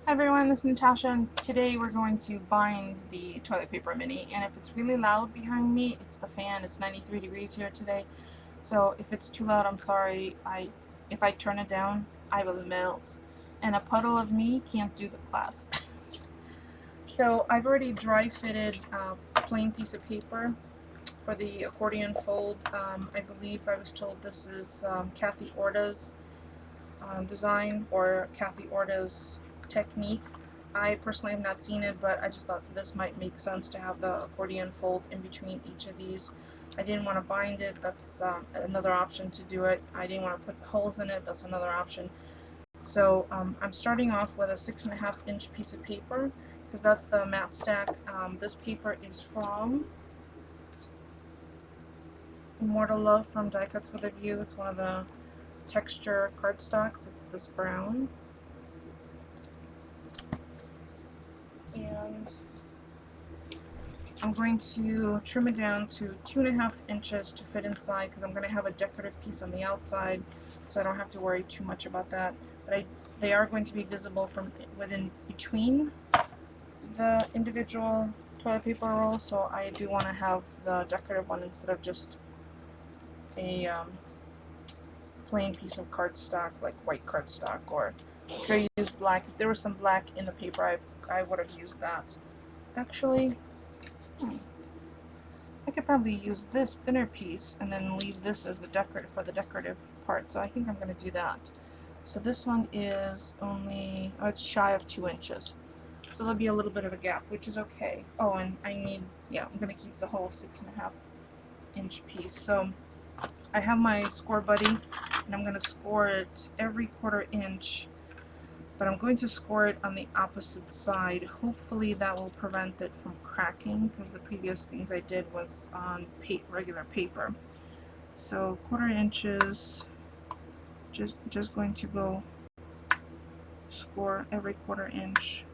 Hi everyone, this is Natasha, and today we're going to bind the toilet paper mini. And if it's really loud behind me, it's the fan. It's 93 degrees here today, so if it's too loud, I'm sorry. If I turn it down, I will melt, and a puddle of me can't do the class. So I've already dry fitted a plain piece of paper for the accordion fold. I believe I was told this is Kathy Orta's design or Kathy Orta's technique. I personally have not seen it, but I just thought this might make sense to have the accordion fold in between each of these. I didn't want to bind it, that's another option to do it. I didn't want to put holes in it, that's another option. So I'm starting off with a 6.5-inch piece of paper, because that's the mat stack. This paper is from Immortal Love from Die Cuts with a View. It's one of the texture cardstocks. It's this brown. And I'm going to trim it down to 2.5 inches to fit inside, because I'm going to have a decorative piece on the outside, so I don't have to worry too much about that. But they are going to be visible from within between the individual toilet paper rolls, so I do want to have the decorative one instead of just a plain piece of cardstock, like white cardstock, or if I used black. If there was some black in the paper, I would have used that. Actually, I could probably use this thinner piece and then leave this as the decorative part. So I think I'm going to do that. So this one is only, oh, it's shy of 2 inches. So there'll be a little bit of a gap, which is okay. Oh, and I need, yeah, I'm going to keep the whole 6.5-inch piece. So I have my score buddy, and I'm going to score it every 1/4 inch, but I'm going to score it on the opposite side. Hopefully that will prevent it from cracking, because the previous things I did was on regular paper. So 1/4 inches, just going to go score every 1/4 inch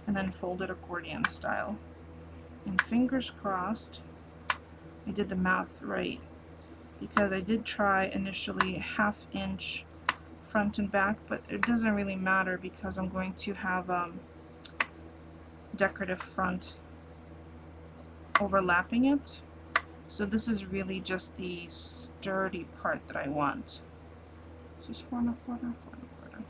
and then fold it accordion style. And fingers crossed I did the math right, because I did try initially 1/2 inch front and back, but it doesn't really matter because I'm going to have decorative front overlapping it. So this is really just the sturdy part that I want. Just 4 1/4, 4 1/4.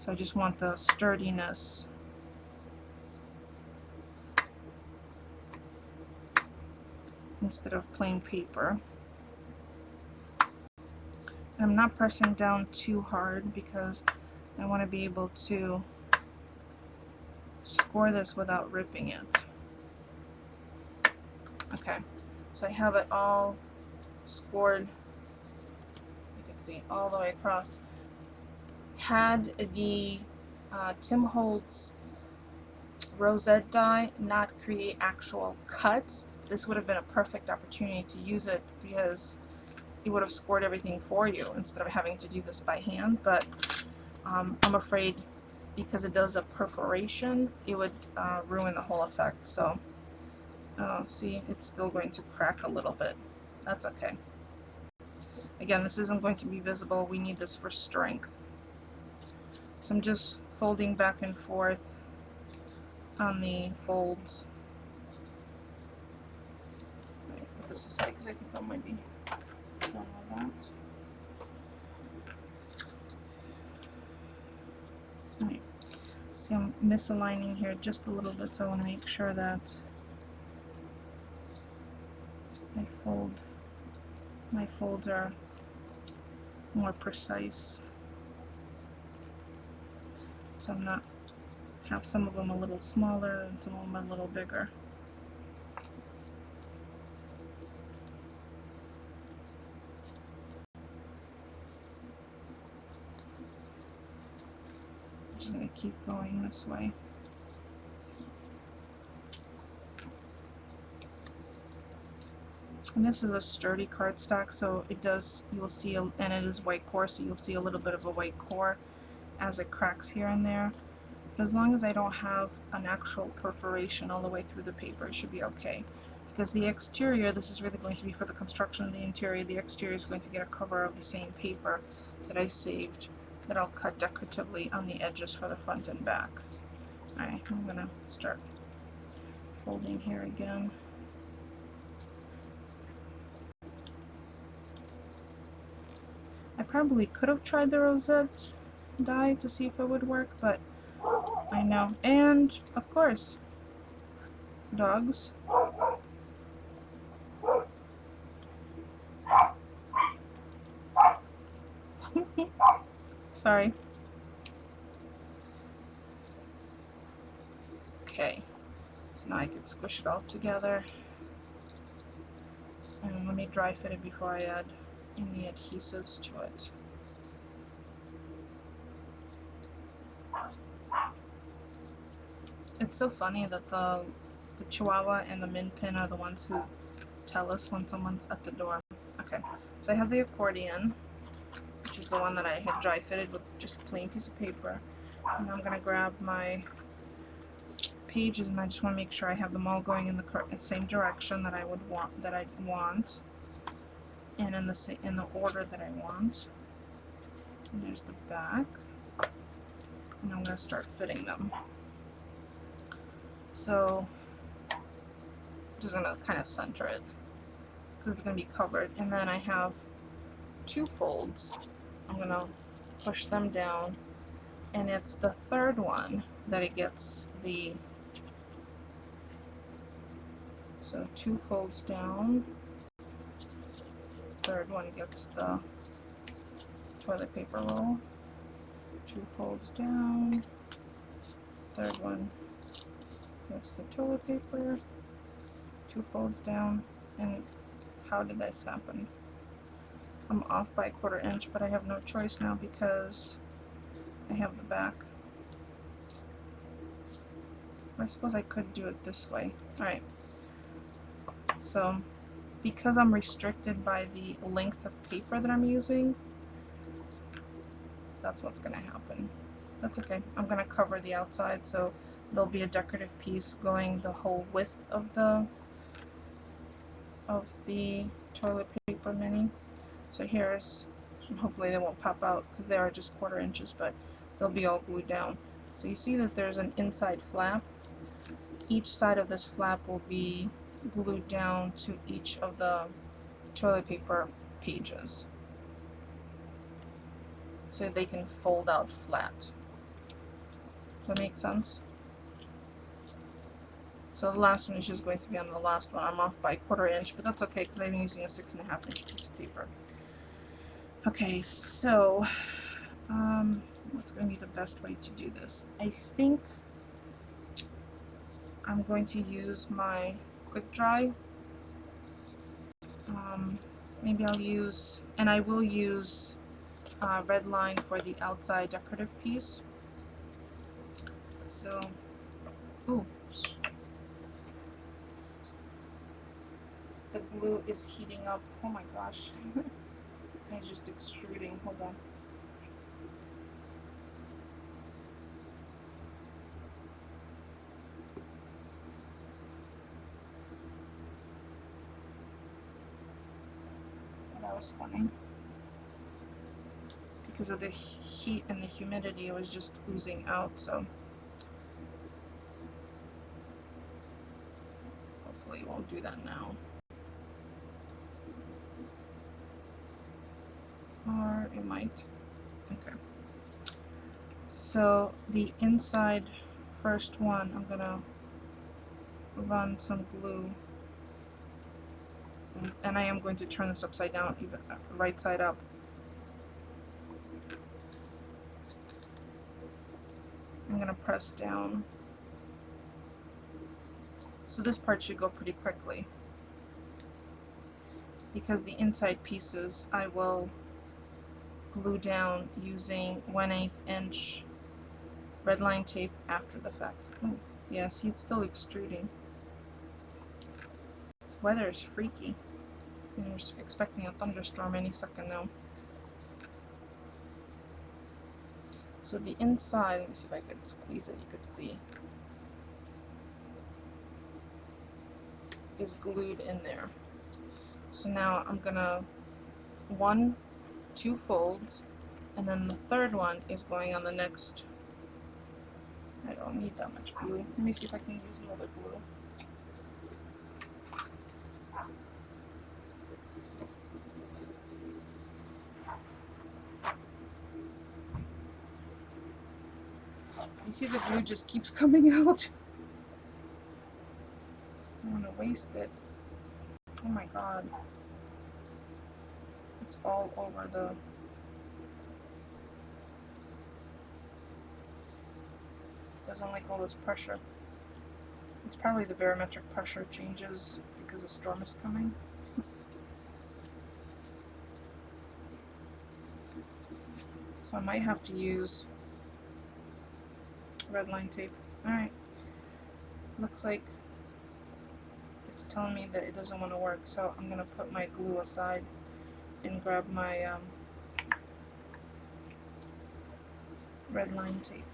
So I just want the sturdiness. Instead of plain paper. I'm not pressing down too hard because I want to be able to score this without ripping it. Okay, so I have it all scored, you can see, all the way across. Had the Tim Holtz rosette die not create actual cuts, this would have been a perfect opportunity to use it, because it would have scored everything for you instead of having to do this by hand. But I'm afraid because it does a perforation, it would ruin the whole effect. So see, it's still going to crack a little bit. That's okay. Again, this isn't going to be visible. We need this for strength. So I'm just folding back and forth on the folds. Let me put this aside because I think I might be done with that. Alright. See, I'm misaligning here just a little bit, so I want to make sure that my folds are more precise. So I'm not have some of them a little smaller and some of them a little bigger. I'm just going to keep going this way. And this is a sturdy cardstock, so it does, you'll see, and it is white core, so you'll see a little bit of a white core as it cracks here and there. But as long as I don't have an actual perforation all the way through the paper, it should be okay. Because the exterior, this is really going to be for the construction of the interior, the exterior is going to get a cover of the same paper that I saved that I'll cut decoratively on the edges for the front and back. Alright, I'm gonna start folding here again. I probably could have tried the rosette die to see if it would work, but I know. And, of course, dogs. Sorry. Okay, so now I can squish it all together. And let me dry fit it before I add any adhesives to it. It's so funny that the Chihuahua and the Min Pin are the ones who tell us when someone's at the door. Okay, so I have the accordion, which is the one that I had dry fitted with just a plain piece of paper. And I'm gonna grab my pages, and I just want to make sure I have them all going in the same direction that I would want, and in the order that I want. And there's the back, and I'm gonna start fitting them. So just gonna kind of center it because it's gonna be covered, and then I have 2 folds. I'm gonna push them down, and it's the third one that it gets the, so 2 folds down, third one gets the toilet paper roll, 2 folds down, third one gets the toilet paper, 2 folds down. And how did this happen? I'm off by 1/4 inch, but I have no choice now because I have the back. I suppose I could do it this way. Alright, so because I'm restricted by the length of paper that I'm using, that's what's going to happen. That's okay. I'm going to cover the outside, so there'll be a decorative piece going the whole width of the toilet paper mini. So here's, hopefully they won't pop out because they are just 1/4 inches, but they'll be all glued down. So you see that there's an inside flap. Each side of this flap will be glued down to each of the toilet paper pages, so they can fold out flat. Does that make sense? So the last one is just going to be on the last one. I'm off by 1/4 inch, but that's okay because I'm using a 6.5 inch piece of paper. Okay, so what's going to be the best way to do this? I think I'm going to use my quick dry. Maybe I'll use, and I will use red line for the outside decorative piece. So, ooh, the glue is heating up. Oh my gosh, it's just extruding. Hold on. That was funny. Because of the heat and the humidity, it was just oozing out, so hopefully it won't do that now. Or it might. Okay. So the inside first one, I'm gonna run some glue, and I am going to turn this upside down, even right side up. I'm gonna press down. So this part should go pretty quickly, because the inside pieces I will glue down using 1/8 inch red line tape after the fact. Oh, yeah, see, it's still extruding. This weather is freaky. We're expecting a thunderstorm any second now. So the inside, let me see if I could squeeze it, you could see, is glued in there. So now I'm gonna 2 folds, And then the third one is going on the next. I don't need that much glue. Let me see if I can use another glue. You see the glue just keeps coming out. I don't want to waste it. Oh my god. It's all over the... Doesn't like all this pressure. It's probably the barometric pressure changes because a storm is coming. So I might have to use red line tape. Alright. Looks like it's telling me that it doesn't want to work, so I'm going to put my glue aside and grab my red line tape.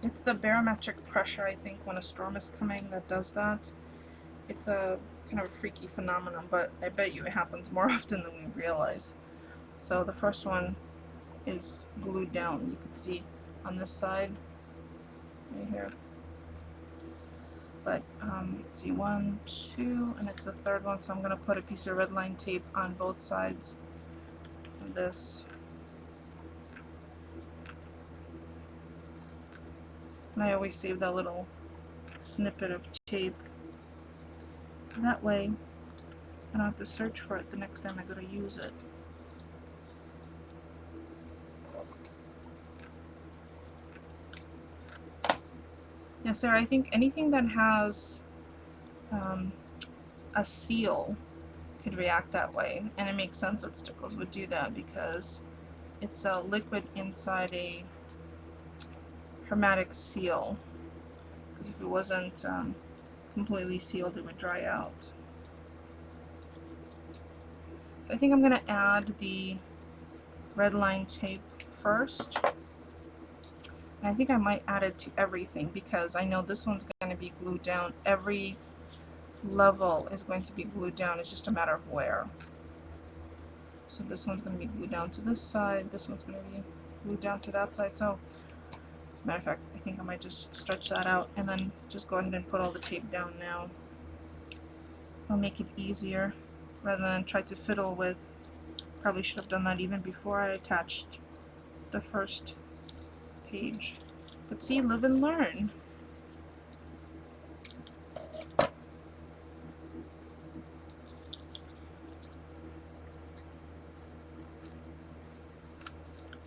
It's the barometric pressure, I think, when a storm is coming that does that. It's a kind of a freaky phenomenon, but I bet you it happens more often than we realize. So the first one is glued down. You can see on this side, right here. But let's see, 1, 2, and it's the third one, so I'm going to put a piece of red line tape on both sides of this. And I always save that little snippet of tape. That way, I don't have to search for it the next time I go to use it. Yeah, Sarah, I think anything that has a seal could react that way, and it makes sense that Stickles would do that because it's a liquid inside a hermetic seal. Because if it wasn't completely sealed, it would dry out. So I think I'm going to add the red line tape first. And I think I might add it to everything because I know this one's going to be glued down. Every level is going to be glued down. It's just a matter of where. So this one's going to be glued down to this side. This one's going to be glued down to that side. So, as a matter of fact, I think I might just stretch that out and then just go ahead and put all the tape down now. It'll make it easier rather than try to fiddle with. Probably should have done that even before I attached the first page. But see, live and learn.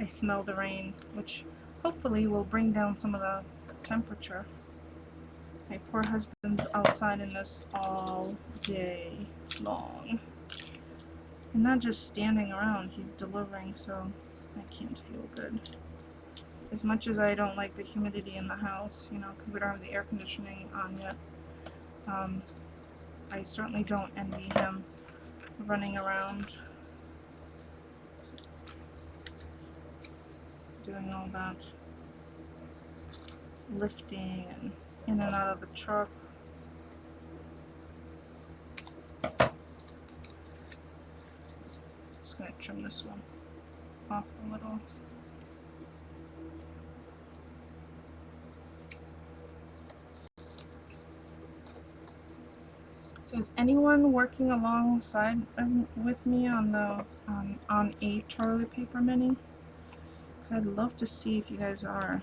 I smell the rain, which hopefully will bring down some of the temperature. My poor husband's outside in this all day long. And not just standing around, he's delivering, so I can't feel good. As much as I don't like the humidity in the house, you know, because we don't have the air conditioning on yet, I certainly don't envy him running around doing all that lifting and in and out of the truck. Just going to trim this one off a little. So is anyone working alongside with me on the on a toilet paper mini? Because I'd love to see if you guys are.